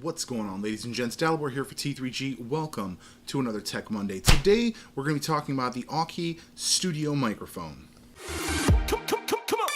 What's going on, ladies and gents? Dalibor here for T3G. Welcome to another Tech Monday. Today, we're going to be talking about the Aukey Studio Microphone. Come on.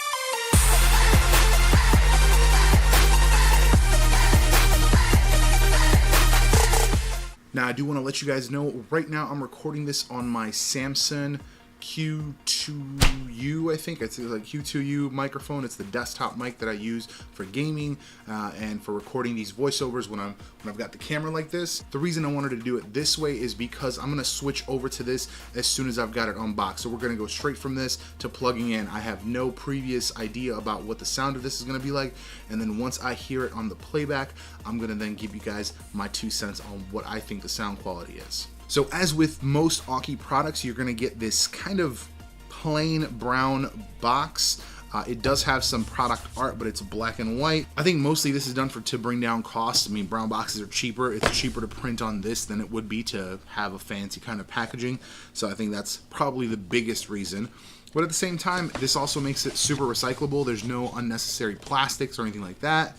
Now, I do want to let you guys know, right now I'm recording this on my Samsung Q2U, I think. It's like Q2U microphone. It's the desktop mic that I use for gaming and for recording these voiceovers when I've got the camera like this. The reason I wanted to do it this way is because I'm gonna switch over to this as soon as I've got it unboxed. So we're gonna go straight from this to plugging in. I have no previous idea about what the sound of this is gonna be like, and then once I hear it on the playback, I'm gonna then give you guys my 2 cents on what I think the sound quality is. So as with most Aukey products, you're gonna get this kind of plain brown box. It does have some product art, but it's black and white. I think mostly this is done to bring down costs. I mean, brown boxes are cheaper. It's cheaper to print on this than it would be to have a fancy kind of packaging. So I think that's probably the biggest reason. But at the same time, this also makes it super recyclable. There's no unnecessary plastics or anything like that.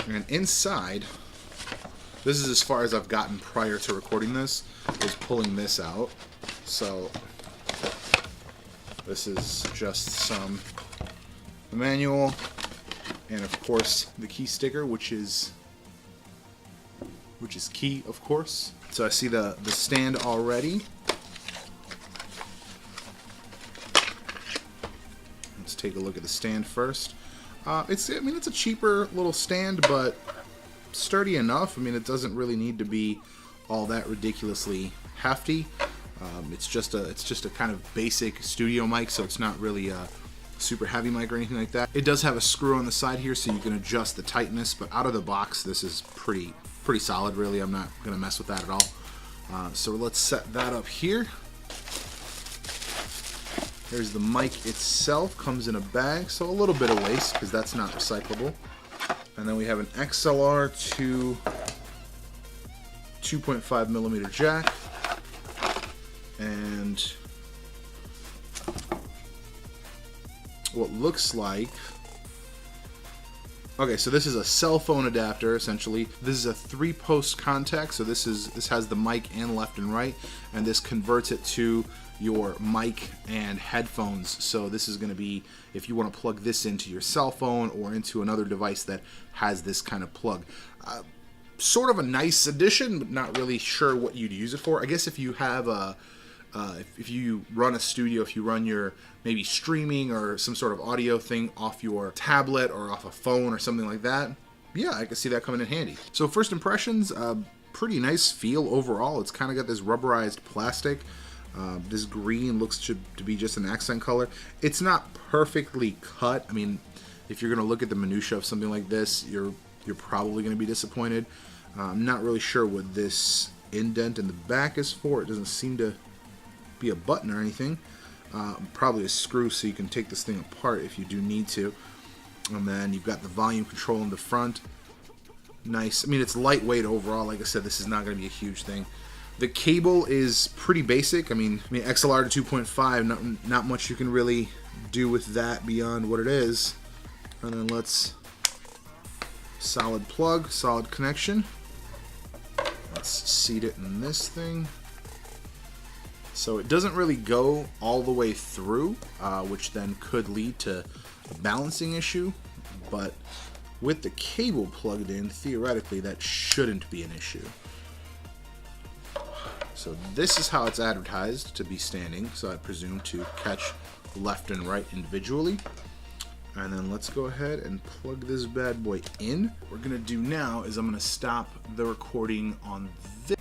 And inside, this is as far as I've gotten prior to recording this, is pulling this out. So this is just some manual and of course the key sticker, which is key, of course. So I see the stand already. Let's take a look at the stand first. It's a cheaper little stand, but sturdy enough. I mean, it doesn't really need to be all that ridiculously hefty. It's just a kind of basic studio mic, so it's not really a super heavy mic or anything like that. It does have a screw on the side here, so you can adjust the tightness, but out of the box, this is pretty solid, really. I'm not gonna mess with that at all. So let's set that up here. Here's the mic itself, comes in a bag, so a little bit of waste, because that's not recyclable. And then we have an XLR to 2.5 millimeter jack, and what looks like, okay, so this is a cell phone adapter essentially. This is a 3-post contact, so this has the mic and left and right, and this converts it to your mic and headphones. So this is going to be if you want to plug this into your cell phone or into another device that has this kind of plug. Sort of a nice addition, but not really sure what you'd use it for. I guess if you have if you run a studio, if you run your maybe streaming or some sort of audio thing off your tablet or off a phone or something like that, yeah, I can see that coming in handy. So first impressions, pretty nice feel overall. It's kind of got this rubberized plastic. This green looks to be just an accent color. It's not perfectly cut. I mean, if you're going to look at the minutia of something like this, you're probably going to be disappointed. I'm not really sure what this indent in the back is for. It doesn't seem to be a button or anything. Probably a screw, so you can take this thing apart if you do need to. And then you've got the volume control in the front. Nice. I mean, it's lightweight overall. Like I said, this is not going to be a huge thing. The cable is pretty basic. I mean XLR to 2.5, not much you can really do with that beyond what it is. And then let's solid plug, solid connection. Let's seat it in this thing. So it doesn't really go all the way through, which then could lead to a balancing issue. But with the cable plugged in, theoretically that shouldn't be an issue. So this is how it's advertised to be standing, so I presume to catch left and right individually. And then let's go ahead and plug this bad boy in. What we're gonna do now is I'm gonna stop the recording on this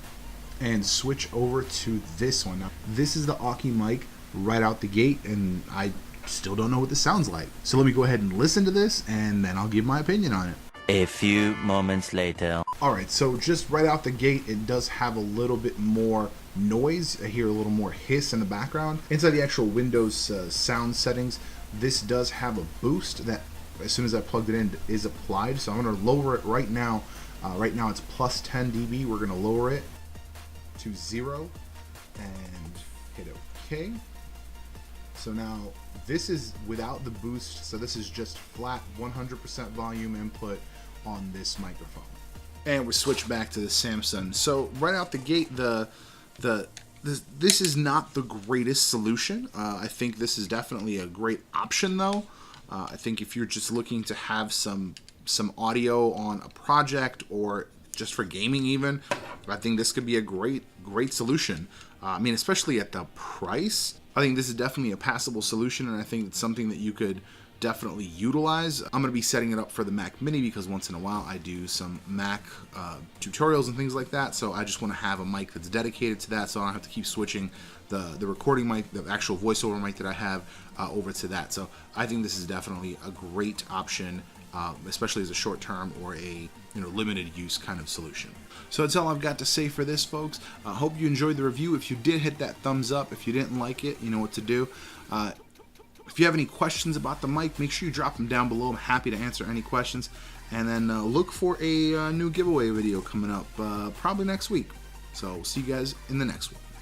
and switch over to this one. Now, this is the Aukey mic right out the gate, and I still don't know what this sounds like. So let me go ahead and listen to this, and then I'll give my opinion on it. A few moments later. Alright, so just right out the gate, it does have a little bit more noise. I hear a little more hiss in the background. Inside the actual Windows sound settings, this does have a boost that, as soon as I plugged it in, is applied. So I'm going to lower it right now. Right now it's plus 10 dB. We're going to lower it to 0 and hit OK. So now this is without the boost, so this is just flat 100% volume input on this microphone. And we switch back to the Samsung. So right out the gate, this is not the greatest solution. I think this is definitely a great option, though. I think if you're just looking to have some audio on a project or just for gaming even, I think this could be a great solution. I mean, especially at the price, I think this is definitely a passable solution, and I think it's something that you could definitely utilize. I'm going to be setting it up for the Mac Mini because once in a while I do some Mac tutorials and things like that, so I just want to have a mic that's dedicated to that so I don't have to keep switching the recording mic, the actual voiceover mic that I have, over to that. So I think this is definitely a great option, especially as a short-term or a limited use kind of solution. So that's all I've got to say for this, folks. I hope you enjoyed the review. If you did, hit that thumbs up. If you didn't like it, you know what to do. If you have any questions about the mic, make sure you drop them down below. I'm happy to answer any questions. And then look for a new giveaway video coming up probably next week. So we'll see you guys in the next one.